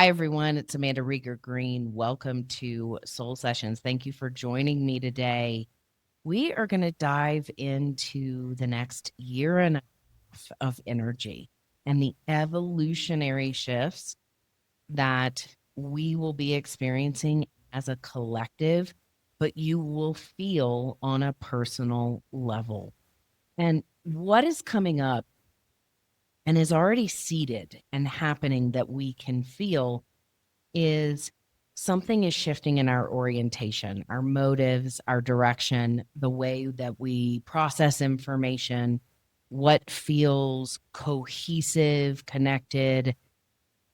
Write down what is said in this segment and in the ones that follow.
Hi, everyone. It's Amanda Rieger Green. Welcome to Soul Sessions. Thank you for joining me today. We are going to dive into the next year and a half of energy and the evolutionary shifts that we will be experiencing as a collective, but you will feel on a personal level. And what is coming up and is already seated and happening that we can feel is something is shifting in our orientation, our motives, our direction, the way that we process information, what feels cohesive, connected,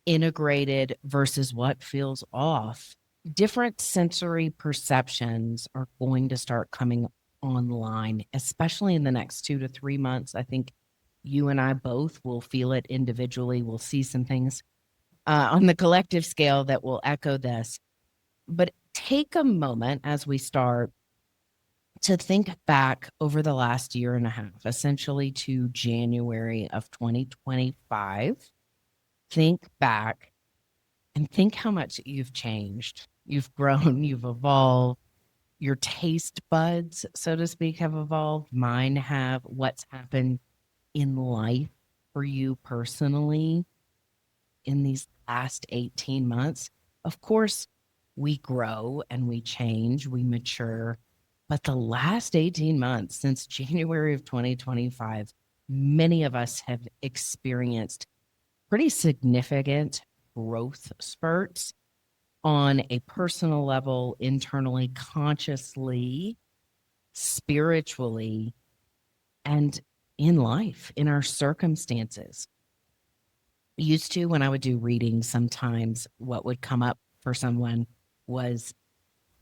integrated versus what feels off. Different sensory perceptions are going to start coming online, especially in the next 2 to 3 months. I think you and I both will feel it individually. We'll see some things on the collective scale that will echo this. But take a moment as we start to think back over the last year and a half, essentially to January of 2025. Think back and think how much you've changed. You've grown, you've evolved. Your taste buds, so to speak, have evolved. Mine have. What's happened in life for you personally in these last 18 months? Of course, we grow and we change, we mature. But the last 18 months, since January of 2025, many of us have experienced pretty significant growth spurts on a personal level, internally, consciously, spiritually, and in life, in our circumstances. Used to, when I would do readings, sometimes what would come up for someone was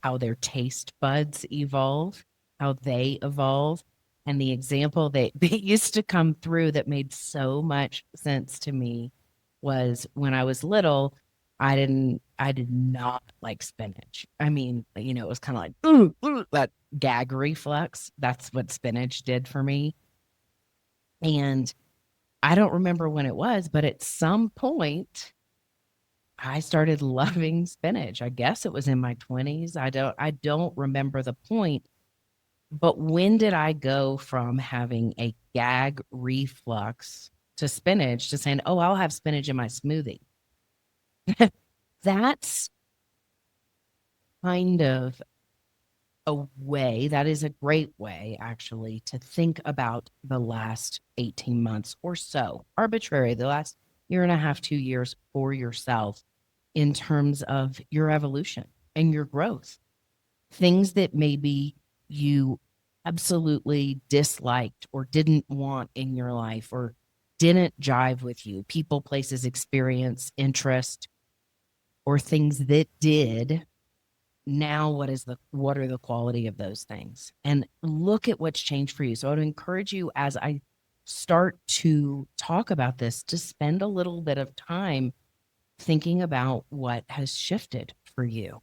how their taste buds evolve, how they evolve. And the example that used to come through that made so much sense to me was when I was little, I did not like spinach. I mean, it was kind of like that gag reflex. That's what spinach did for me. And I don't remember when it was, but at some point I started loving spinach. I guess it was in my 20s. I don't remember the point, but when did I go from having a gag reflux to spinach to saying, "Oh, I'll have spinach in my smoothie." That's kind of that is a great way actually to think about the last 18 months or so, arbitrary, the last year and a half, 2 years for yourself in terms of your evolution and your growth. Things that maybe you absolutely disliked or didn't want in your life or didn't jive with you, people, places, experience, interest, or things that did. Now what are the quality of those things, and look at what's changed for you. So I would encourage you, as I start to talk about this, to spend a little bit of time thinking about what has shifted for you.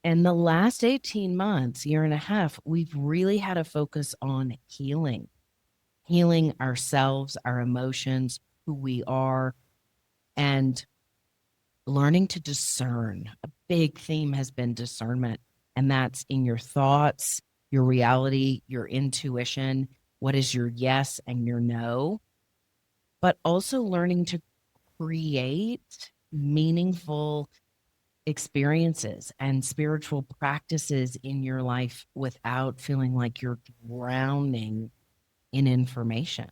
And the last 18 months, year and a half, we've really had a focus on healing ourselves, our emotions, who we are, and learning to discern. A big theme has been discernment, and that's in your thoughts, your reality, your intuition. What is your yes and your no? But also learning to create meaningful experiences and spiritual practices in your life without feeling like you're drowning in information.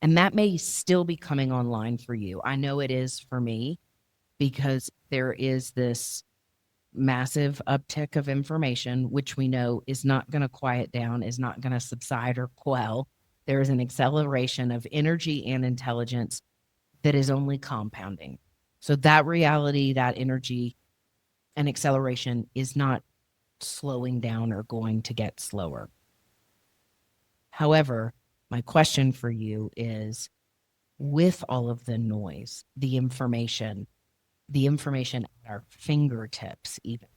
And that may still be coming online for you. I know it is for me, because there is this massive uptick of information, which we know is not going to quiet down, is not going to subside or quell. There is an acceleration of energy and intelligence that is only compounding. So that reality, that energy and acceleration is not slowing down or going to get slower. However, my question for you is, with all of the noise, the information at our fingertips, even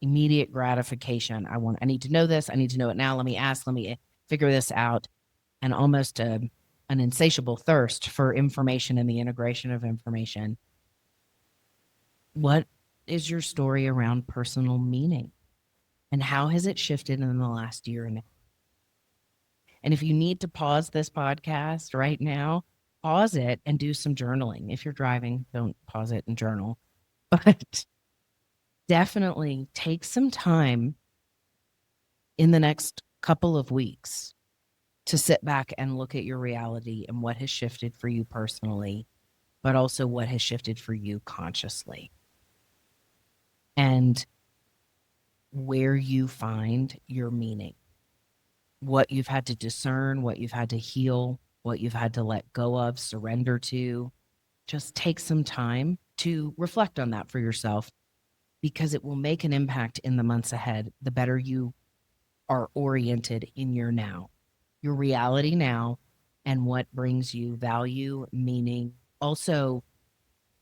immediate gratification. I need to know this. I need to know it now. Let me ask, let me figure this out. And almost an insatiable thirst for information and the integration of information. What is your story around personal meaning? And how has it shifted in the last year and a half? And if you need to pause this podcast right now, pause it and do some journaling. If you're driving, don't pause it and journal. But definitely take some time in the next couple of weeks to sit back and look at your reality and what has shifted for you personally, but also what has shifted for you consciously. And where you find your meaning, what you've had to discern, what you've had to heal, what you've had to let go of, surrender to. Just take some time to reflect on that for yourself, because it will make an impact in the months ahead. The better you are oriented in your now, your reality now, and what brings you value, meaning, also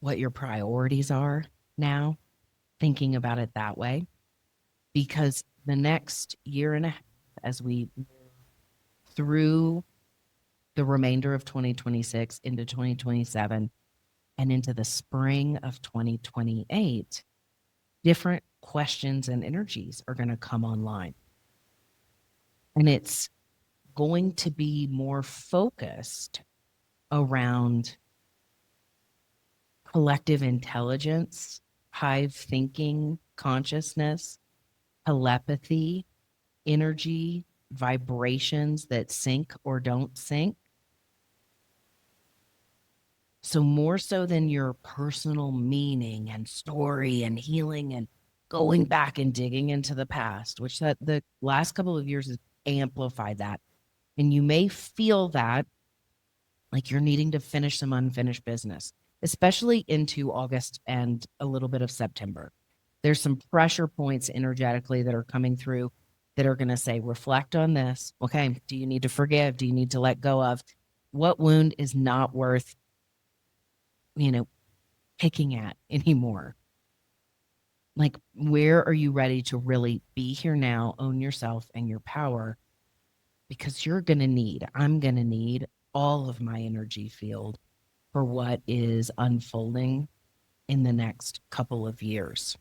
what your priorities are now, thinking about it that way. Because the next year and a half, as we move through the remainder of 2026 into 2027 and into the spring of 2028, different questions and energies are going to come online. And it's going to be more focused around collective intelligence, hive thinking, consciousness, telepathy, energy, vibrations that sync or don't sync. So more so than your personal meaning and story and healing and going back and digging into the past, which that the last couple of years has amplified that. And you may feel that like you're needing to finish some unfinished business, especially into August and a little bit of September. There's some pressure points energetically that are coming through that are going to say, reflect on this. Okay. Do you need to forgive? Do you need to let go of? What wound is not worth, picking at anymore? Like, where are you ready to really be here now, own yourself and your power? Because I'm going to need all of my energy field for what is unfolding in the next couple of years.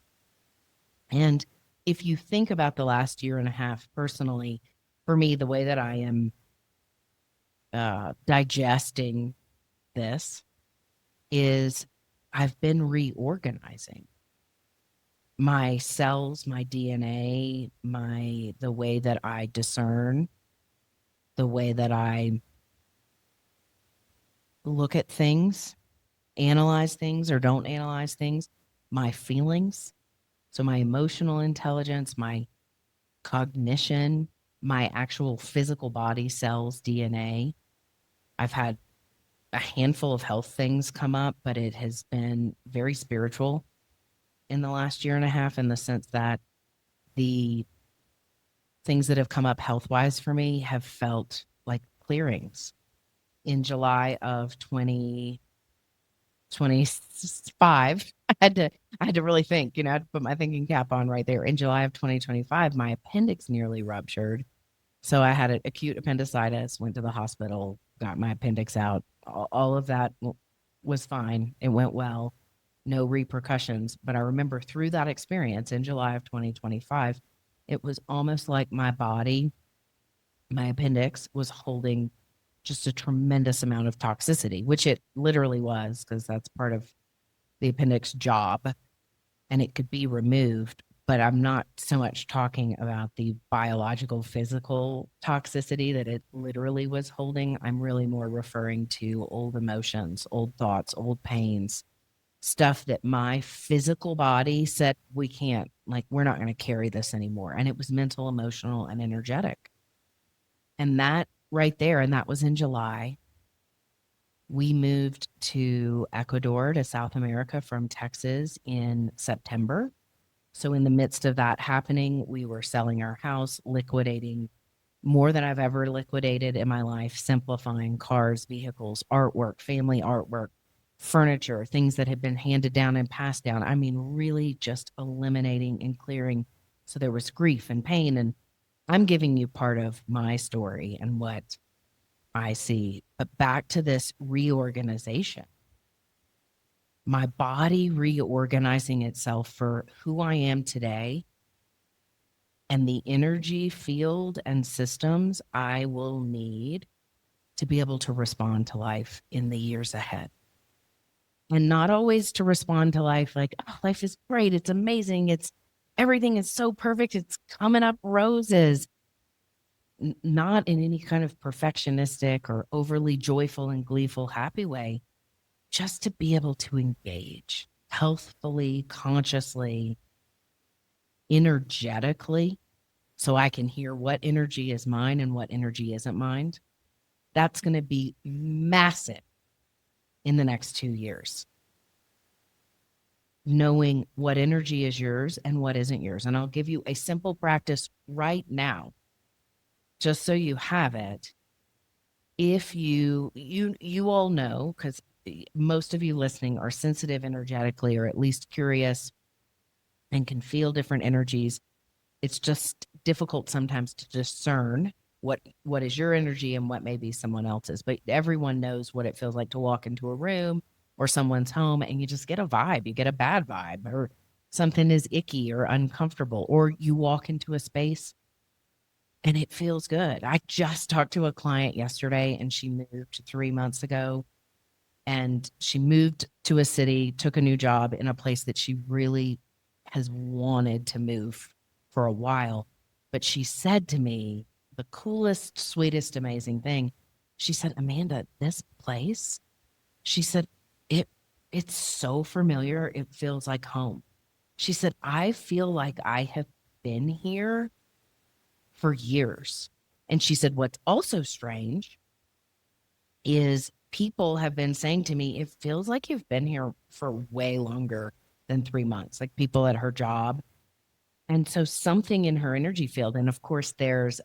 And if you think about the last year and a half personally, for me, the way that I am digesting this is I've been reorganizing my cells, my DNA, the way that I discern, the way that I look at things, analyze things or don't analyze things, my feelings. So my emotional intelligence, my cognition, my actual physical body cells, DNA. I've had a handful of health things come up, but it has been very spiritual in the last year and a half, in the sense that the things that have come up health wise for me have felt like clearings. In July of 2025, I had to really think, I had to put my thinking cap on right there. In July of 2025, my appendix nearly ruptured. So I had an acute appendicitis, went to the hospital, got my appendix out. All of that was fine. It went well, no repercussions. But I remember through that experience in July of 2025, it was almost like my body, my appendix was holding just a tremendous amount of toxicity, which it literally was, because that's part of the appendix job and it could be removed. But I'm not so much talking about the biological, physical toxicity that it literally was holding. I'm really more referring to old emotions, old thoughts, old pains, stuff that my physical body said, we can't, like, we're not going to carry this anymore. And it was mental, emotional, and energetic. And that right there, and that was in July. We moved to Ecuador, to South America from Texas in September. So in the midst of that happening, we were selling our house, liquidating more than I've ever liquidated in my life, simplifying cars, vehicles, artwork, family artwork, furniture, things that had been handed down and passed down. I mean, really just eliminating and clearing. So there was grief and pain. And I'm giving you part of my story and what I see. But back to this reorganization. my body reorganizing itself for who I am today and the energy field and systems I will need to be able to respond to life in the years ahead. And not always to respond to life like, oh, life is great. It's amazing. Everything is so perfect. It's coming up roses. Not in any kind of perfectionistic or overly joyful and gleeful, happy way, just to be able to engage healthfully, consciously, energetically, so I can hear what energy is mine and what energy isn't mine. That's going to be massive in the next 2 years. Knowing what energy is yours and what isn't yours. And I'll give you a simple practice right now, just so you have it. If you all know, because most of you listening are sensitive energetically, or at least curious and can feel different energies. It's just difficult sometimes to discern what is your energy and what may be someone else's. But everyone knows what it feels like to walk into a room or someone's home and you just get a vibe. You get a bad vibe, or something is icky or uncomfortable, or you walk into a space and it feels good. I just talked to a client yesterday and she moved 3 months ago, and she moved to a city, took a new job in a place that she really has wanted to move for a while. But she said to me the coolest, sweetest, amazing thing. She said, Amanda, this place, she said, it's so familiar. It feels like home. She said, I feel like I have been here for years. And she said, what's also strange is people have been saying to me, it feels like you've been here for way longer than 3 months, like people at her job. And so something in her energy field, and of course there's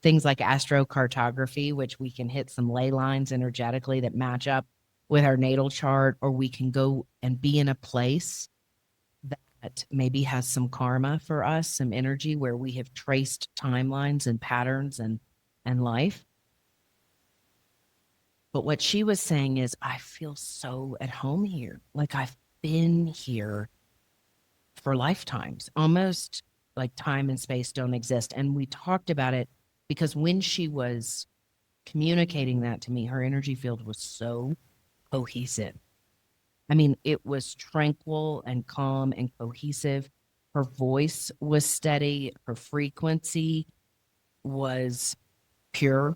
things like astrocartography, which we can hit some ley lines energetically that match up with our natal chart, or we can go and be in a place that maybe has some karma for us, some energy where we have traced timelines and patterns and life. But what she was saying is, I feel so at home here. Like I've been here for lifetimes, almost like time and space don't exist. And we talked about it because when she was communicating that to me, her energy field was so cohesive. I mean, it was tranquil and calm and cohesive. Her voice was steady. Her frequency was pure.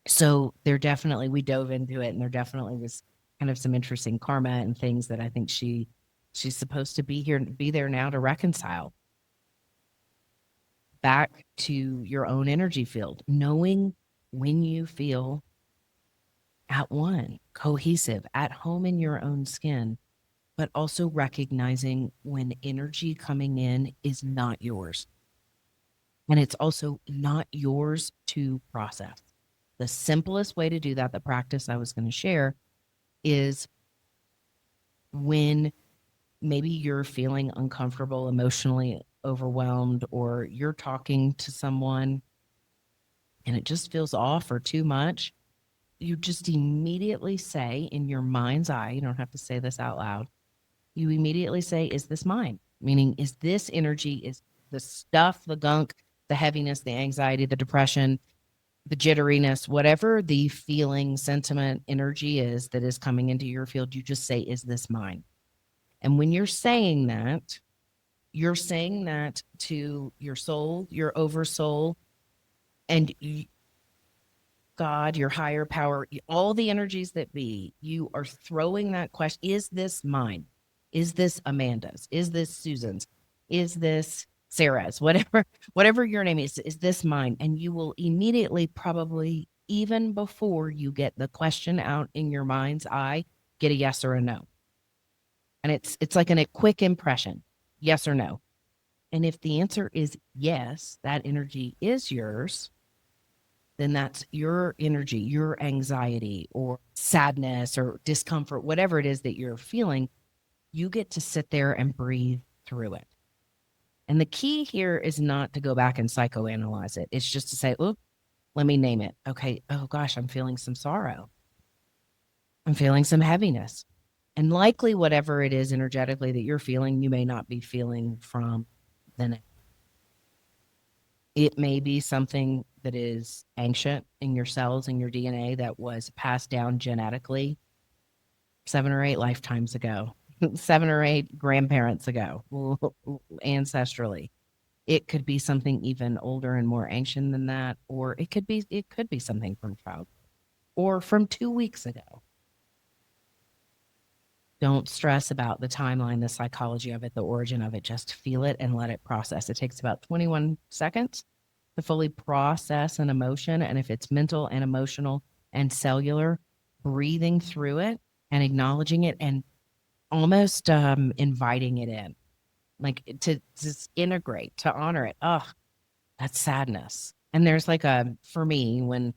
So we dove into it, and there definitely was kind of some interesting karma and things that I think she's supposed to be there now to reconcile. Back to your own energy field, knowing when you feel at one, cohesive, at home in your own skin, but also recognizing when energy coming in is not yours. And it's also not yours to process. The simplest way to do that, the practice I was going to share, is when maybe you're feeling uncomfortable, emotionally overwhelmed, or you're talking to someone and it just feels off or too much, you just immediately say in your mind's eye, you don't have to say this out loud, you immediately say, is this mine? Meaning, is this energy, is the stuff, the gunk, the heaviness, the anxiety, the depression, the jitteriness, whatever the feeling, sentiment, energy is that is coming into your field, you just say, is this mine? And when you're saying that to your soul, your oversoul, and God, your higher power, all the energies that be, you are throwing that question, is this mine? Is this Amanda's? Is this Susan's? Is this Sarah's? Whatever your name is this mine? And you will immediately, probably even before you get the question out in your mind's eye, get a yes or a no. And it's like a quick impression, yes or no. And if the answer is yes, that energy is yours, then that's your energy, your anxiety or sadness or discomfort, whatever it is that you're feeling, you get to sit there and breathe through it. And the key here is not to go back and psychoanalyze it. It's just to say, oh, let me name it. Okay. Oh gosh, I'm feeling some sorrow. I'm feeling some heaviness. And likely whatever it is energetically that you're feeling, you may not be feeling from the next. It may be something that is ancient in your cells and your DNA that was passed down genetically 7 or 8 lifetimes ago, 7 or 8 grandparents ago, ancestrally. It could be something even older and more ancient than that, or it could be something from childhood or from 2 weeks ago. Don't stress about the timeline, the psychology of it, the origin of it. Just feel it and let it process. It takes about 21 seconds to fully process an emotion. And if it's mental and emotional and cellular, breathing through it and acknowledging it and almost inviting it in, like to just integrate, to honor it. Oh, that's sadness. And there's like for me, when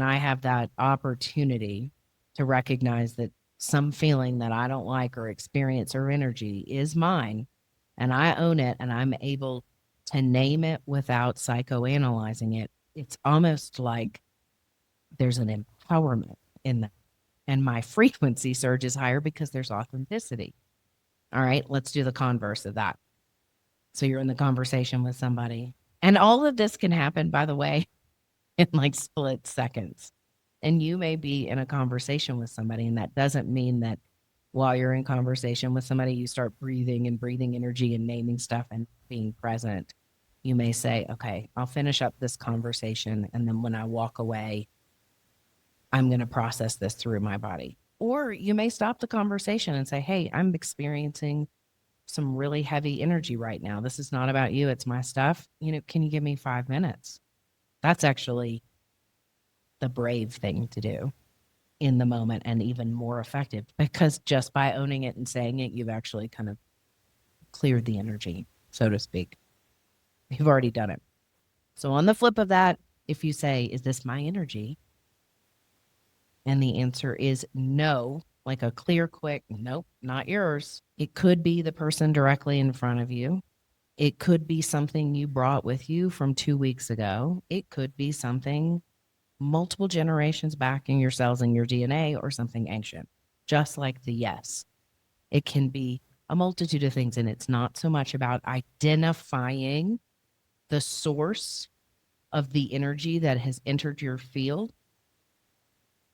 I have that opportunity to recognize that some feeling that I don't like or experience or energy is mine and I own it and I'm able to name it without psychoanalyzing it, it's almost like there's an empowerment in that. And my frequency surge is higher because there's authenticity. All right, let's do the converse of that. So you're in the conversation with somebody. And all of this can happen, by the way, in like split seconds. And you may be in a conversation with somebody, and that doesn't mean that while you're in conversation with somebody, you start breathing and breathing energy and naming stuff and being present. You may say, okay, I'll finish up this conversation. And then when I walk away, I'm going to process this through my body. Or you may stop the conversation and say, hey, I'm experiencing some really heavy energy right now. This is not about you. It's my stuff. Can you give me 5 minutes? That's actually the brave thing to do in the moment and even more effective because just by owning it and saying it, you've actually kind of cleared the energy, so to speak. You've already done it. So on the flip of that, if you say, is this my energy? And the answer is no, like a clear, quick, nope, not yours. It could be the person directly in front of you. It could be something you brought with you from 2 weeks ago. It could be something multiple generations back in your cells and your DNA or something ancient, just like the yes. It can be a multitude of things. And it's not so much about identifying the source of the energy that has entered your field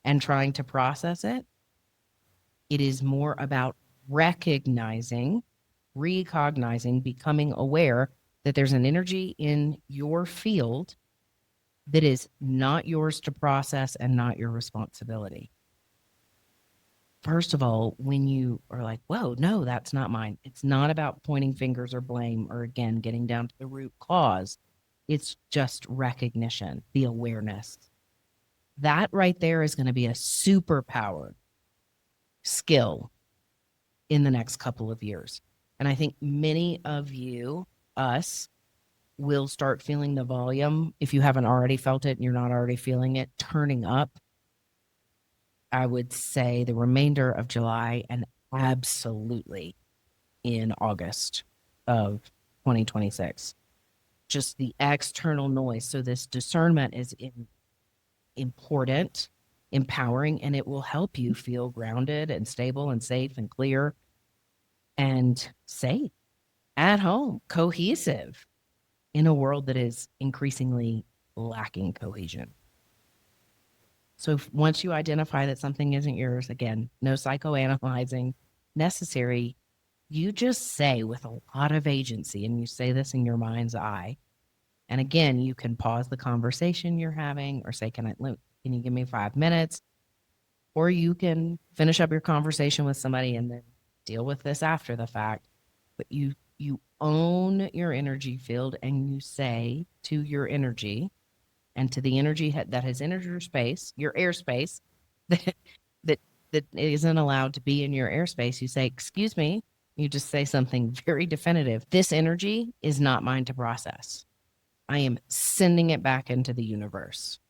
and trying to process it. It is more about recognizing, becoming aware that there's an energy in your field that is not yours to process and not your responsibility. First of all, when you are like, whoa, no, that's not mine. It's not about pointing fingers or blame or, again, getting down to the root cause. It's just recognition, the awareness. That right there is going to be a superpower skill in the next couple of years. And I think many of you, us, will start feeling the volume, if you haven't already felt it and you're not already feeling it, turning up. I would say the remainder of July and absolutely in August of 2026. Just the external noise. So this discernment is important, empowering, and it will help you feel grounded and stable and safe and clear and safe at home, cohesive in a world that is increasingly lacking cohesion. So once you identify that something isn't yours, again, no psychoanalyzing necessary, you just say with a lot of agency, and you say this in your mind's eye. And again, you can pause the conversation you're having or say, can you give me 5 minutes? Or you can finish up your conversation with somebody and then deal with this after the fact. But you own your energy field and you say to your energy and to the energy that has entered your space, your airspace, that, that isn't allowed to be in your airspace, you say, excuse me, you just say something very definitive. This energy is not mine to process. I am sending it back into the universe.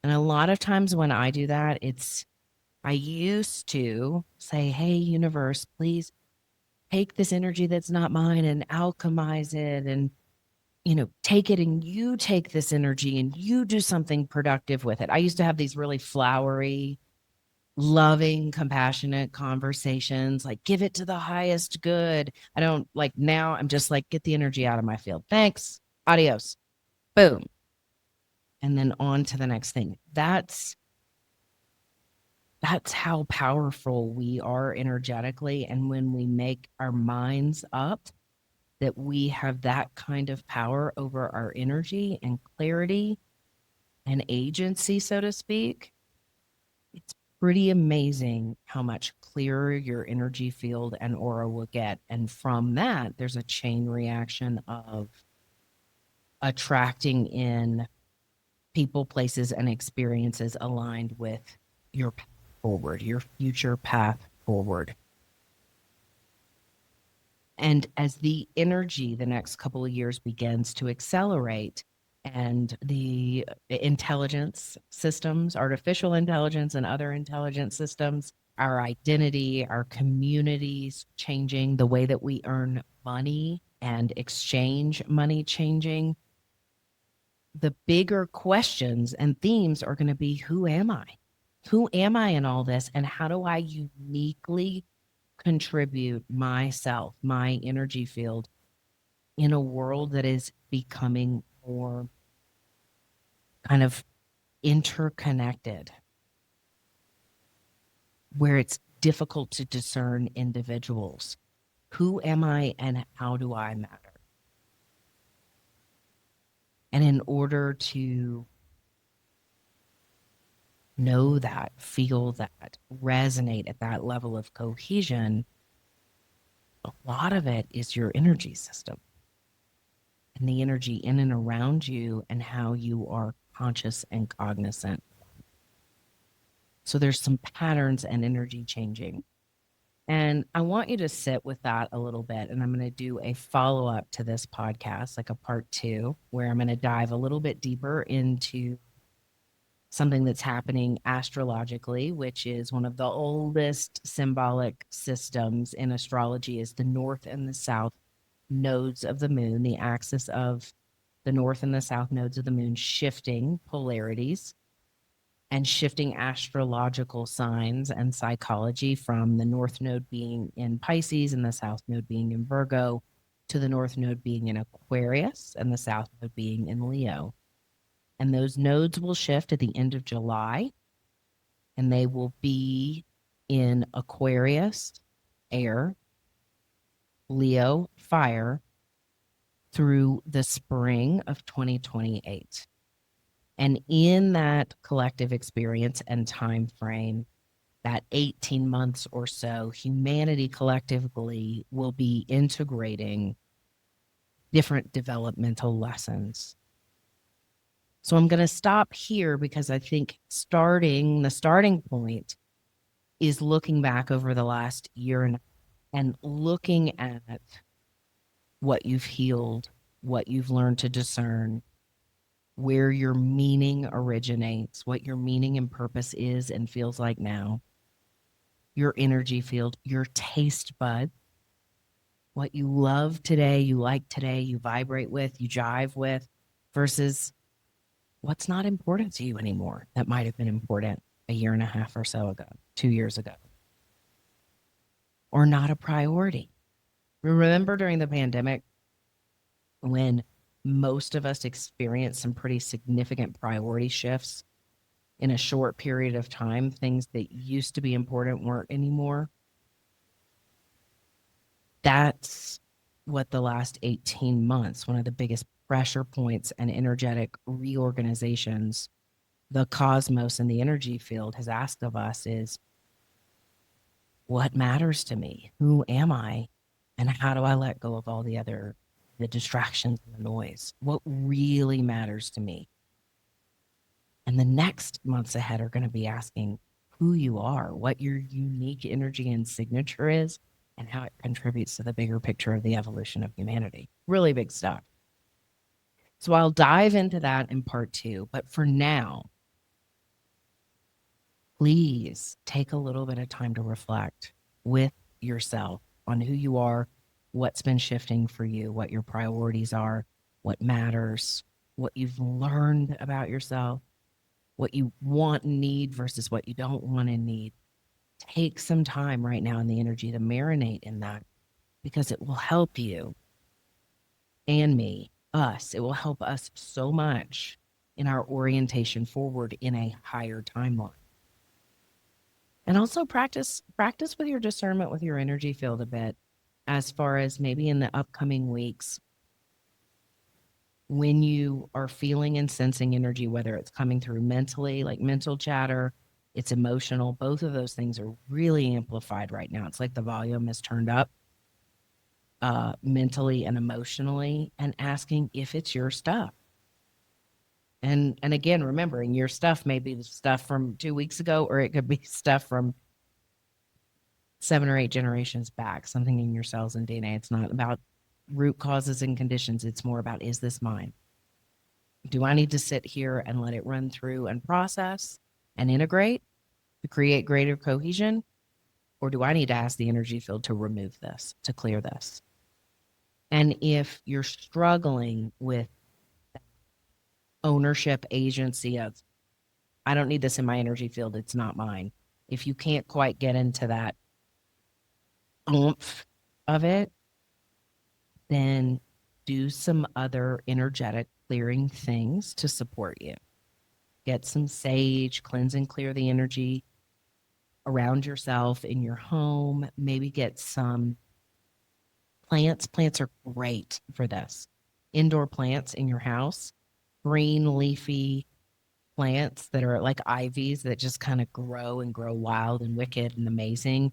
And a lot of times when I do that, I used to say, hey, universe, please take this energy that's not mine and alchemize it and, take it and you take this energy and you do something productive with it. I used to have these really flowery loving, compassionate conversations, like give it to the highest good. I don't like now, I'm just like, get the energy out of my field. Thanks. Adios. Boom. And then on to the next thing. That's how powerful we are energetically. And when we make our minds up that we have that kind of power over our energy and clarity and agency, so to speak, it's pretty amazing how much clearer your energy field and aura will get. And from that, there's a chain reaction of attracting in people, places, and experiences aligned with your path forward, your future path forward. And as the energy the next couple of years begins to accelerate, and the intelligence systems, artificial intelligence and other intelligence systems, our identity, our communities changing, the way that we earn money and exchange money changing, the bigger questions and themes are going to be, who am I? Who am I in all this? And how do I uniquely contribute myself, my energy field, in a world that is becoming more kind of interconnected, where it's difficult to discern individuals? Who am I and how do I matter? And in order to know that, feel that, resonate at that level of cohesion, a lot of it is your energy system and the energy in and around you and how you are conscious and cognizant. So there's some patterns and energy changing. And I want you to sit with that a little bit. And I'm going to do a follow up to this podcast, like a part 2, where I'm going to dive a little bit deeper into something that's happening astrologically, which is one of the oldest symbolic systems in astrology, is the north and the south nodes of the moon, the axis of the north and the south nodes of the moon shifting polarities and shifting astrological signs and psychology from the north node being in Pisces and the south node being in Virgo to the north node being in Aquarius and the south node being in Leo. And those nodes will shift at the end of July, and they will be in Aquarius, air, Leo, fire, through the spring of 2028. And in that collective experience and time frame, that 18 months or so, humanity collectively will be integrating different developmental lessons. So I'm going to stop here because I think the starting point is looking back over the last year and looking at what you've healed, what you've learned to discern, where your meaning originates, what your meaning and purpose is and feels like now, your energy field, your taste bud, what you love today, you like today, you vibrate with, you jive with, versus what's not important to you anymore that might have been important a year and a half or so ago, 2 years ago, or not a priority. Remember during the pandemic when most of us experienced some pretty significant priority shifts in a short period of time? Things that used to be important weren't anymore. That's what the last 18 months, one of the biggest pressure points and energetic reorganizations the cosmos and the energy field has asked of us is, what matters to me? Who am I? And how do I let go of all the distractions and the noise? What really matters to me? And the next months ahead are going to be asking who you are, what your unique energy and signature is, and how it contributes to the bigger picture of the evolution of humanity. Really big stuff. So I'll dive into that in part 2. But for now, please take a little bit of time to reflect with yourself on who you are, what's been shifting for you, what your priorities are, what matters, what you've learned about yourself, what you want and need versus what you don't want and need. take some time right now in the energy to marinate in that, because it will help you and me, us. It will help us so much in our orientation forward in a higher timeline. And also practice with your discernment with your energy field a bit, as far as maybe in the upcoming weeks when you are feeling and sensing energy, whether it's coming through mentally, like mental chatter, it's emotional. Both of those things are really amplified right now. It's like the volume is turned up mentally and emotionally, and asking if it's your stuff. And again, remembering your stuff may be the stuff from 2 weeks ago, or it could be stuff from 7 or 8 generations back, something in your cells and DNA. It's not about root causes and conditions. It's more about, is this mine? Do I need to sit here and let it run through and process and integrate to create greater cohesion? Or do I need to ask the energy field to remove this, to clear this? And if you're struggling with ownership agency of, I don't need this in my energy field, it's not mine. If you can't quite get into that oomph of it, then do some other energetic clearing things to support you. Get some sage, cleanse and clear the energy around yourself in your home. Maybe get some plants. Plants are great for this. Indoor plants in your house, green leafy plants that are like ivies that just kind of grow and grow wild and wicked and amazing.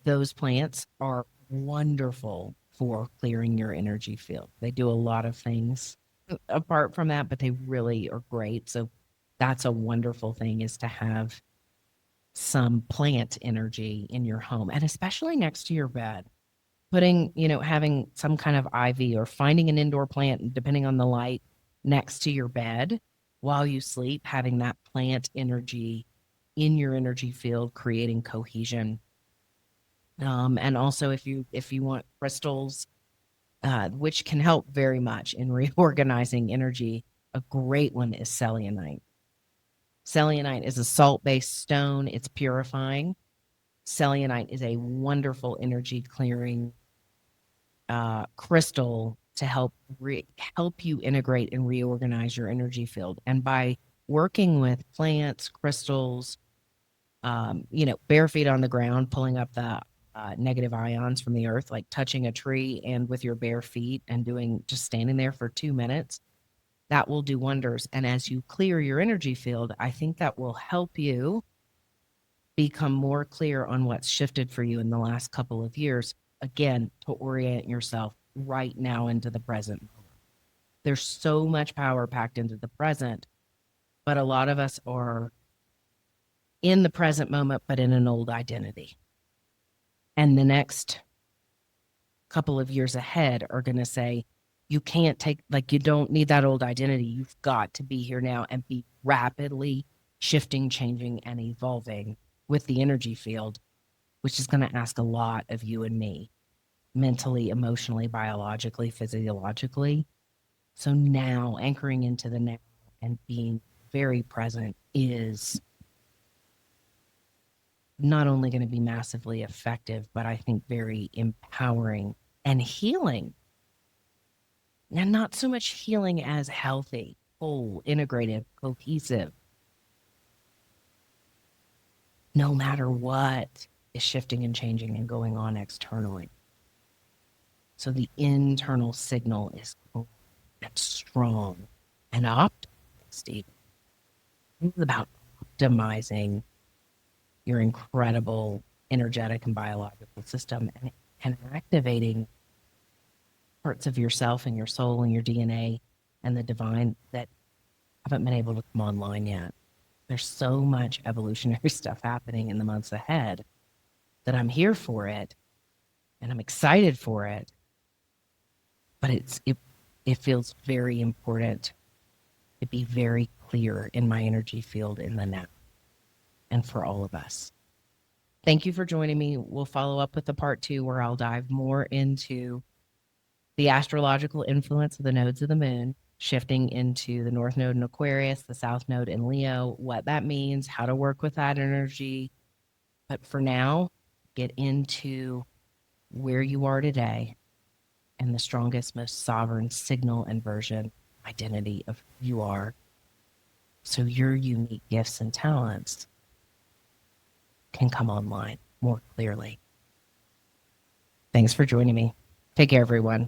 Those plants are wonderful for clearing your energy field. They do a lot of things apart from that, but they really are great. So that's a wonderful thing, is to have some plant energy in your home, and especially next to your bed. Putting, having some kind of ivy or finding an indoor plant, depending on the light, next to your bed while you sleep, having that plant energy in your energy field, creating cohesion. And also if you want crystals, which can help very much in reorganizing energy, a great one is selenite. Selenite is a salt-based stone. It's purifying. Selenite is a wonderful energy clearing crystal to help you integrate and reorganize your energy field. And by working with plants, crystals, bare feet on the ground, pulling up the negative ions from the earth, like touching a tree and with your bare feet and just standing there for 2 minutes, that will do wonders. And as you clear your energy field, I think that will help you become more clear on what's shifted for you in the last couple of years, again, to orient yourself right now into the present. There's so much power packed into the present, but a lot of us are in the present moment, but in an old identity. And the next couple of years ahead are going to say, you can't you don't need that old identity. You've got to be here now and be rapidly shifting, changing, and evolving with the energy field, which is going to ask a lot of you and me, mentally, emotionally, biologically, physiologically. So now anchoring into the now and being very present is not only going to be massively effective, but I think very empowering and healing. And not so much healing as healthy, whole, integrative, cohesive. No matter what is shifting and changing and going on externally. So the internal signal is strong and optimized. It's about optimizing your incredible energetic and biological system and activating parts of yourself and your soul and your DNA and the divine that haven't been able to come online yet. There's so much evolutionary stuff happening in the months ahead that I'm here for it and I'm excited for it. But it feels very important to be very clear in my energy field in the now, and for all of us. Thank you for joining me. We'll follow up with the part 2 where I'll dive more into the astrological influence of the nodes of the moon, shifting into the North Node in Aquarius, the South Node in Leo, what that means, how to work with that energy, But for now, get into where you are today and the strongest, most sovereign signal and version identity of who you are, so your unique gifts and talents can come online more clearly. Thanks for joining me. Take care, everyone.